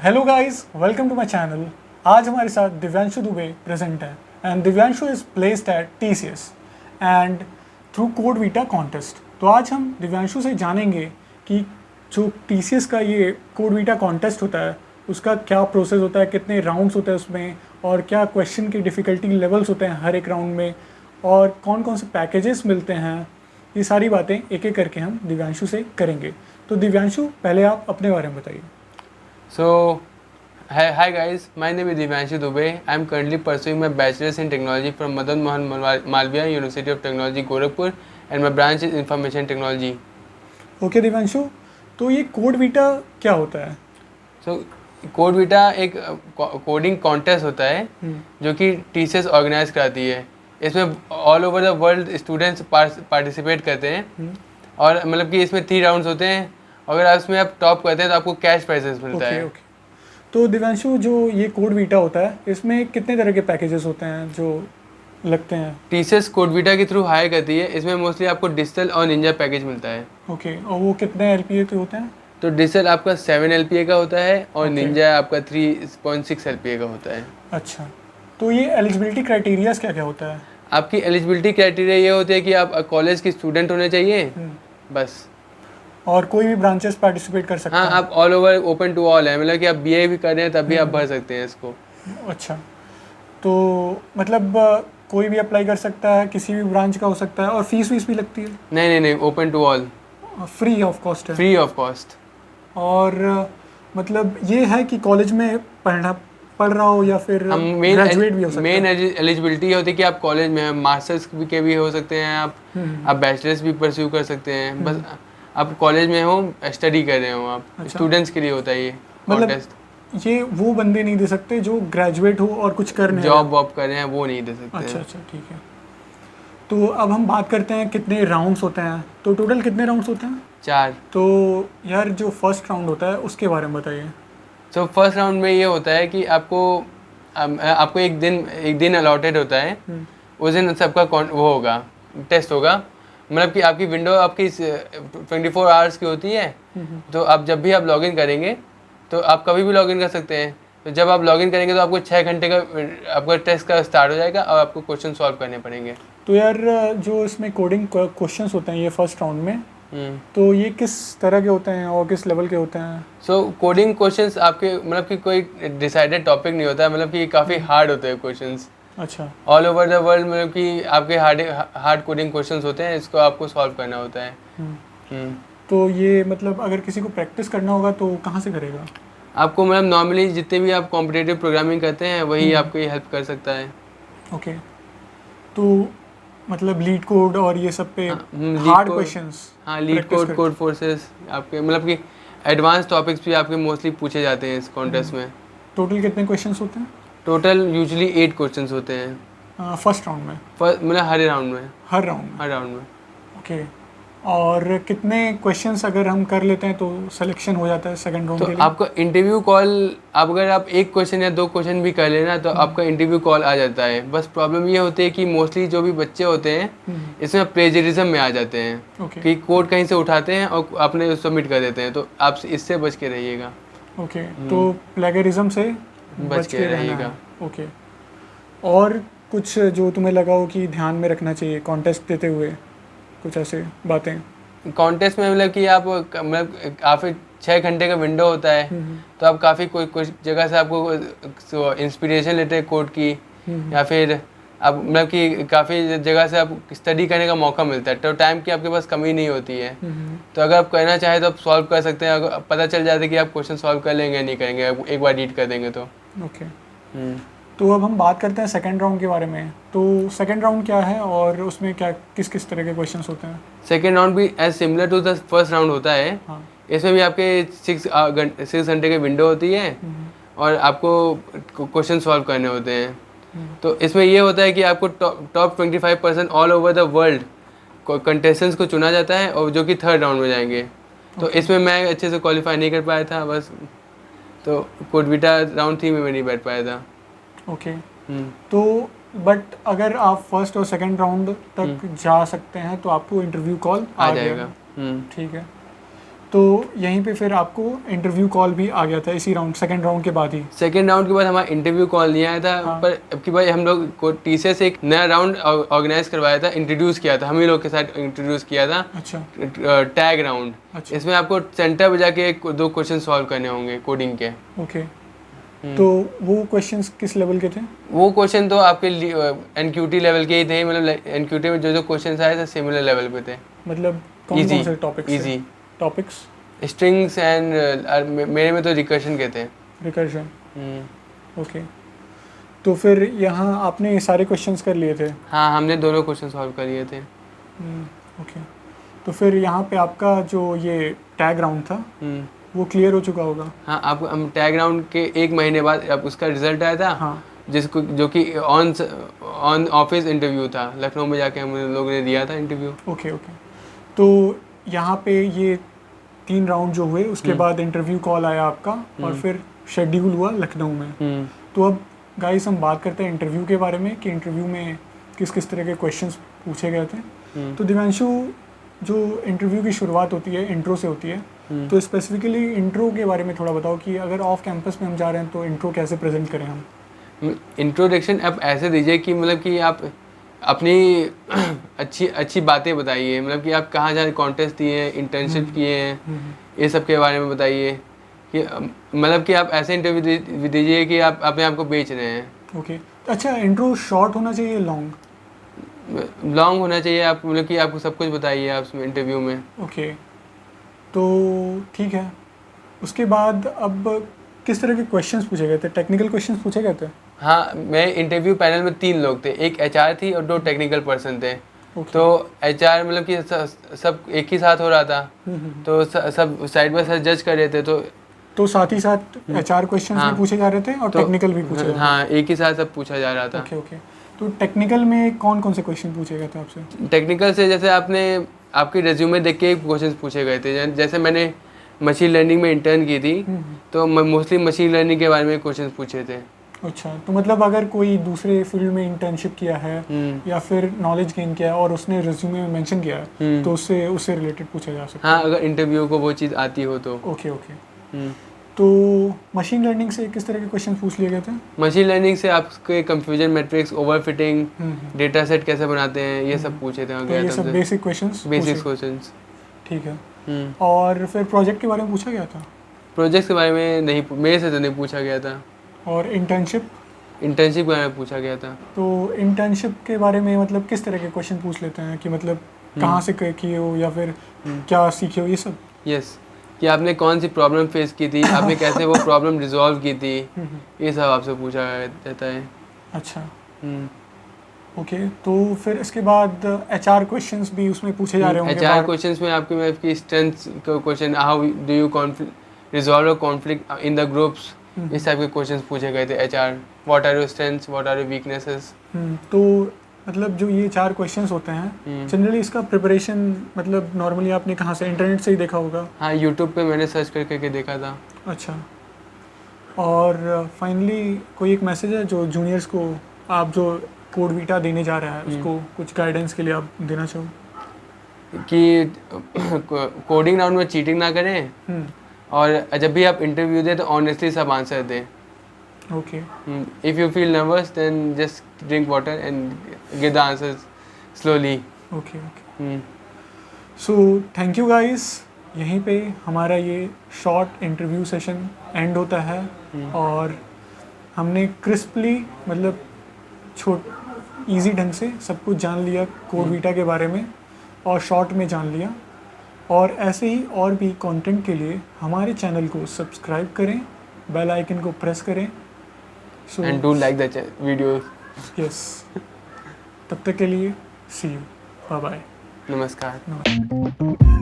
Hello guys, welcome to my channel. आज हमारे साथ दिव्यांशु दुबे प्रेजेंट है and Divyanshu is placed at TCS and through CodeVita contest. तो आज हम दिव्यांशु से जानेंगे कि जो TCS का ये कोड वीटा कॉन्टेस्ट होता है उसका क्या प्रोसेस होता है, कितने राउंड्स होते हैं उसमें, और क्या क्वेश्चन की डिफ़िकल्टी लेवल्स होते हैं हर एक राउंड में, और कौन कौन से पैकेजेस मिलते हैं। ये सारी बातें एक एक करके हम दिव्यांशु से करेंगे। तो दिव्यांशु, पहले आप अपने बारे में बताइए। So, hi guys, my name is Divyanshu Dubey. I am currently pursuing my bachelor's in technology from Madan Mohan Malviya University of Technology, Gorakhpur, and my branch is information technology. Okay Divyanshu, तो ये code Vita क्या होता है? So, code Vita एक coding contest होता है जो कि TCS ऑर्गेनाइज कराती है। इसमें all over the world students participate करते हैं और मतलब कि इसमें 3 राउंड्स होते हैं। अगर इसमें आप टॉप करते हैं तो आपको कैश प्राइजेस मिलता है। ओके। तो दिव्यांशु, जो ये कोड वीटा होता है इसमें कितने तरह के पैकेजेस होते हैं जो लगते हैं? TCS कोड वीटा के थ्रू हायर करती है। इसमें मोस्टली आपको डिजिटल और निंजा पैकेज मिलता है। ओके, और वो कितने LPA के होते हैं? तो डिजिटल आपका 7 LPA का होता है और निंजा आपका 3.6 LPA का होता है। अच्छा, तो ये एलिजिबिलिटी क्राइटेरियाज क्या क्या होता है? आपकी एलिजिबिलिटी क्राइटेरिया ये होते हैं कि आप कॉलेज की स्टूडेंट होने चाहिए बस। और कोई भी ब्रांचेस पार्टिसिपेट कर सकता हाँ, है? आप all over open to all है, मतलब कि आप BA भी कर रहे हैं तब भी आप भर सकते हैं इसको। अच्छा, तो मतलब कोई भी अप्लाई कर सकता है, किसी भी ब्रांच का हो सकता है, और फीस वीस भी लगती है? नहीं, open to all, free of cost है? Free of cost. और मतलब ये है कि कॉलेज में पढ़ रहा हो या फिर हम ग्रेजुएट भी हो सकता है? मेन एलिजिबिलिटी होती है कि आप कॉलेज में हैं, मास्टर्स के भी हो सकते हैं आप बैचलर्स भी परस्यू कर सकते हैं। बस आप कॉलेज में हो, स्टडी कर रहे हो आप। अच्छा। स्टूडेंट्स के लिए होता है ये मतलब कॉन्टेस्ट। ये वो बंदे नहीं दे सकते जो ग्रेजुएट हो और कुछ कर नहीं जॉब वॉब कर रहे हैं वो नहीं दे सकते। अच्छा, ठीक है। तो अब हम बात करते हैं कितने राउंड्स होते हैं। तो टोटल कितने राउंड्स होते हैं? 4। तो यार, जो फर्स्ट राउंड होता है उसके बारे में बताइए। तो फर्स्ट राउंड में ये होता है कि आपको एक दिन अलॉटेड होता है। उस दिन सबका वो होगा, टेस्ट होगा। मतलब कि आपकी विंडो आपकी 24 आवर्स की होती है। तो आप जब भी आप लॉगिन करेंगे तो आप कभी भी लॉगिन कर सकते हैं। तो जब आप लॉगिन करेंगे तो आपको 6 घंटे का आपका टेस्ट का स्टार्ट हो जाएगा और आपको क्वेश्चन सॉल्व करने पड़ेंगे। तो यार, जो इसमें कोडिंग क्वेश्चंस होते हैं ये फर्स्ट राउंड में, तो ये किस तरह के होते हैं और किस लेवल के होते हैं? सो कोडिंग क्वेश्चंस आपके मतलब कि कोई डिसाइडेड टॉपिक नहीं होता है, मतलब कि काफ़ी हार्ड होते हैं क्वेश्चंस। अच्छा। ऑल ओवर द वर्ल्ड मतलब कि आपके हार्ड कोडिंग क्वेश्चंस होते हैं, इसको आपको सॉल्व करना होता है। तो ये मतलब अगर किसी को प्रैक्टिस करना होगा तो कहाँ से करेगा? आपको मतलब नॉर्मली जितने भी आप कॉम्पिटिटिव प्रोग्रामिंग करते हैं वही आपको ये हेल्प कर सकता है। ओके, तो मतलब लीड कोड और ये सब पे हार्ड क्वेश्चंस? हाँ, लीड कोड, कोड फोर्सेस, आपके मतलब कि एडवांस टॉपिक्स भी आपके मोस्टली पूछे जाते हैं इस कॉन्टेस्ट में। टोटल कितने क्वेश्चंस होते हैं? टोटल यूजुअली 8 क्वेश्चंस होते हैं फर्स्ट राउंड में? मतलब हर राउंड में। हर राउंड में। ओके, और कितने क्वेश्चंस अगर हम कर लेते हैं तो सिलेक्शन हो जाता है सेकंड राउंड तो के लिए? आपका इंटरव्यू कॉल, अगर आप 1 क्वेश्चन या 2 क्वेश्चन भी कर लेना तो आपका इंटरव्यू कॉल आ जाता है। बस प्रॉब्लम ये होती है कि मोस्टली जो भी बच्चे होते हैं इसमें प्लेजरिज्म में आ जाते हैं कि कोड कहीं से उठाते हैं और अपने सबमिट कर देते हैं। तो आप इससे बच के रहिएगा। ओके, तो प्लेगरिज्म से बच के रहिएगा। ओके, और कुछ जो तुम्हें लगा हो कि ध्यान में रखना चाहिए कॉन्टेस्ट देते हुए, कुछ ऐसे बातें? कॉन्टेस्ट में मतलब कि आप मतलब काफ़ी 6 घंटे का विंडो होता है। तो आप काफ़ी कोई जगह से आपको इंस्पिरेशन लेते हैं कोड की, या फिर आप मतलब कि काफ़ी जगह से आप स्टडी करने का मौका मिलता है। तो टाइम की आपके पास कमी नहीं होती है। तो अगर आप करना चाहें तो आप सॉल्व कर सकते हैं। अगर पता चल जाता है कि आप क्वेश्चन सॉल्व कर लेंगे नहीं करेंगे, एक बार रीड कर देंगे तो। ओके, तो अब हम बात करते हैं सेकंड राउंड के बारे में। तो सेकंड राउंड क्या है और उसमें क्या किस किस तरह के क्वेश्चंस होते हैं? सेकंड राउंड भी as similar to the first round होता है। हाँ। इसमें भी आपके 6 घंटे की विंडो होती है और आपको क्वेश्चन सॉल्व करने होते हैं। तो इसमें ये होता है कि आपको top 25% all over the world contestants को चुना जाता है और जो कि थर्ड राउंड में जाएंगे। तो इसमें मैं अच्छे से क्वालिफाई नहीं कर पाया था बस, तो कोड वीटा राउंड 3 में मैं नहीं बैठ पाया था। ओके, तो बट अगर आप फर्स्ट और सेकंड राउंड तक जा सकते हैं तो आपको इंटरव्यू कॉल आ जाएगा। ठीक है, तो यहीं पे फिर आपको इंटरव्यू कॉल भी आ गया था इसी राउंड, सेकंड राउंड के बाद ही? सेकेंड राउंड के बाद हमारा इंटरव्यू कॉल नहीं आया था। हाँ। पर अब की बार हम लोग को TCS एक नया राउंड ऑर्गेनाइज करवाया था, इंट्रोड्यूस किया था, हम ही लोग के साथ इंट्रोड्यूस किया था। अच्छा। Tag round. अच्छा। इसमें आपको सेंटर पे जाके 2 क्वेश्चन सॉल्व करने होंगे कोडिंग के। ओके। तो वो क्वेश्चंस किस लेवल के थे? वो क्वेश्चन तो आपके NQT लेवल के ही थे, मतलब NQT में जो क्वेश्चन आए थे सिमिलर लेवल पे थे। मतलब कौन Easy, कौन से topics? easy। Topics? Strings and मेरे में तो रिकर्शन के थे। रिकर्जन। ओके। तो फिर यहाँ आपने सारे क्वेश्चंस कर लिए थे? हाँ, हमने दोनों क्वेश्चन सॉल्व कर लिए थे। ओके। तो फिर यहाँ पे आपका जो ये टैग राउंड था वो क्लियर हो चुका होगा? हाँ, आपको हम टैग राउंड के 1 महीने बाद अब उसका रिजल्ट आया था। हाँ। जिसको जो कि ऑन ऑफिस इंटरव्यू था, लखनऊ में जाके हम लोगों ने दिया था इंटरव्यू। Okay okay. तो यहाँ पे ये 3 राउंड जो हुए उसके बाद इंटरव्यू कॉल आया आपका और फिर शेड्यूल हुआ लखनऊ में। तो अब गाइस हम बात करते हैं इंटरव्यू के बारे में कि इंटरव्यू में किस किस तरह के क्वेश्चंस पूछे गए थे। तो दिव्यांशु, जो इंटरव्यू की शुरुआत होती है इंट्रो से होती है, तो स्पेसिफिकली इंट्रो के बारे में थोड़ा बताओ कि अगर ऑफ कैंपस में हम जा रहे हैं तो इंट्रो कैसे प्रेजेंट करें हम? इंट्रोडक्शन आप ऐसे दीजिए कि मतलब कि आप अपनी अच्छी बातें बताइए, मतलब कि आप कहाँ जहाँ कॉन्टेस्ट दिए हैं, इंटर्नशिप किए हैं, ये सब के बारे में बताइए। कि मतलब कि आप ऐसे इंटरव्यू दीजिए कि आप अपने आप को बेच रहे हैं। ओके। अच्छा, इंट्रो शॉर्ट होना चाहिए लॉन्ग? लॉन्ग होना चाहिए। आप मतलब कि आपको सब कुछ बताइए आप उसमें इंटरव्यू में। ओके। तो ठीक है। उसके बाद अब किस तरह के क्वेश्चंस पूछे गए थे? टेक्निकल क्वेश्चंस पूछे गए थे? हाँ, मैं इंटरव्यू पैनल में 3 लोग थे, एक HR थी और 2 टेक्निकल पर्सन थे। तो HR मतलब कि सब एक ही साथ हो रहा था, तो सब साइड बाय साइड जज कर रहे थे। तो साथ ही साथ HR क्वेश्चंस भी पूछे जा रहे थे और टेक्निकल भी पूछे जा रहे थे? हाँ, एक ही साथ सब पूछा जा रहा था। Okay okay. तो टेक्निकल में कौन कौन से क्वेश्चन पूछे गए थे आपसे? टेक्निकल से जैसे आपकी रेज्यूमे देख के क्वेश्चन पूछे गए थे। जैसे मैंने मशीन लर्निंग में इंटर्न की थी, तो मोस्टली मशीन लर्निंग के बारे में क्वेश्चन पूछे थे। अच्छा, तो मतलब अगर कोई दूसरे फील्ड में इंटर्नशिप किया है या फिर नॉलेज गेन किया है और उसने रिज्यूमे में मेंशन किया है तो उससे रिलेटेड पूछा जा सकता है? हाँ, अगर इंटरव्यू को वो चीज़ आती हो तो। Okay okay. तो मशीन लर्निंग से किस तरह के क्वेश्चन पूछ लिए गए थे? मशीन लर्निंग से आपके confusion matrix, overfitting, data set कैसे बनाते हैं, ये सब पूछे थे। तो ये सब बेसिक क्वेश्चंस? Basic questions. ठीक है। और फिर प्रोजेक्ट के बारे में पूछा गया था? प्रोजेक्ट के बारे में नहीं, मेरे से तो नहीं पूछा गया था। और इंटर्नशिप के बारे में पूछा गया था। तो इंटर्नशिप के बारे में मतलब किस तरह के क्वेश्चन पूछ लेते हैं कि मतलब कहाँ से किए हो या फिर क्या सीखे हो, ये सब? यस, कि आपने कौन सी प्रॉब्लम फेस की थी, आपने कैसे वो प्रॉब्लम रिजॉल्व की थी, ये सब आपसे पूछा जाता है। अच्छा। ओके। तो फिर इसके बाद HR क्वेश्चंस भी उसमें पूछे जा रहे होंगे? HR क्वेश्चंस में आपकी स्ट्रेंथ्स का question, how do you resolve conflict in the groups, इस टाइप के क्वेश्चंस पूछे गए थे। HR, what are your strengths, what are your weaknesses. तो मतलब जो ये 4 क्वेश्चंस होते हैं जनरली इसका प्रिपरेशन मतलब नॉर्मली आपने कहाँ से, इंटरनेट से ही देखा होगा? हाँ, यूट्यूब पे मैंने सर्च करके देखा था। अच्छा। और फाइनली कोई एक मैसेज है जो जूनियर्स को, आप जो कोड वीटा देने जा रहा है उसको कुछ गाइडेंस के लिए आप देना चाहो? कि कोडिंग राउंड में चीटिंग ना करें और जब भी आप इंटरव्यू दें तो ऑनेस्टली सब आंसर दें। Okay. If you feel nervous then just drink water and give the answers slowly. Okay okay. So thank you guys, यहीं पे हमारा ये शॉर्ट इंटरव्यू सेशन एंड होता है और हमने क्रिस्पली मतलब ईजी ढंग से सब कुछ जान लिया कोड वीटा के बारे में और शॉर्ट में जान लिया। और ऐसे ही और भी कंटेंट के लिए हमारे चैनल को सब्सक्राइब करें, बेल आइकन को प्रेस करें। And do like the video. Yes. तब तक के लिए सी यू, बाय बाय। नमस्कार।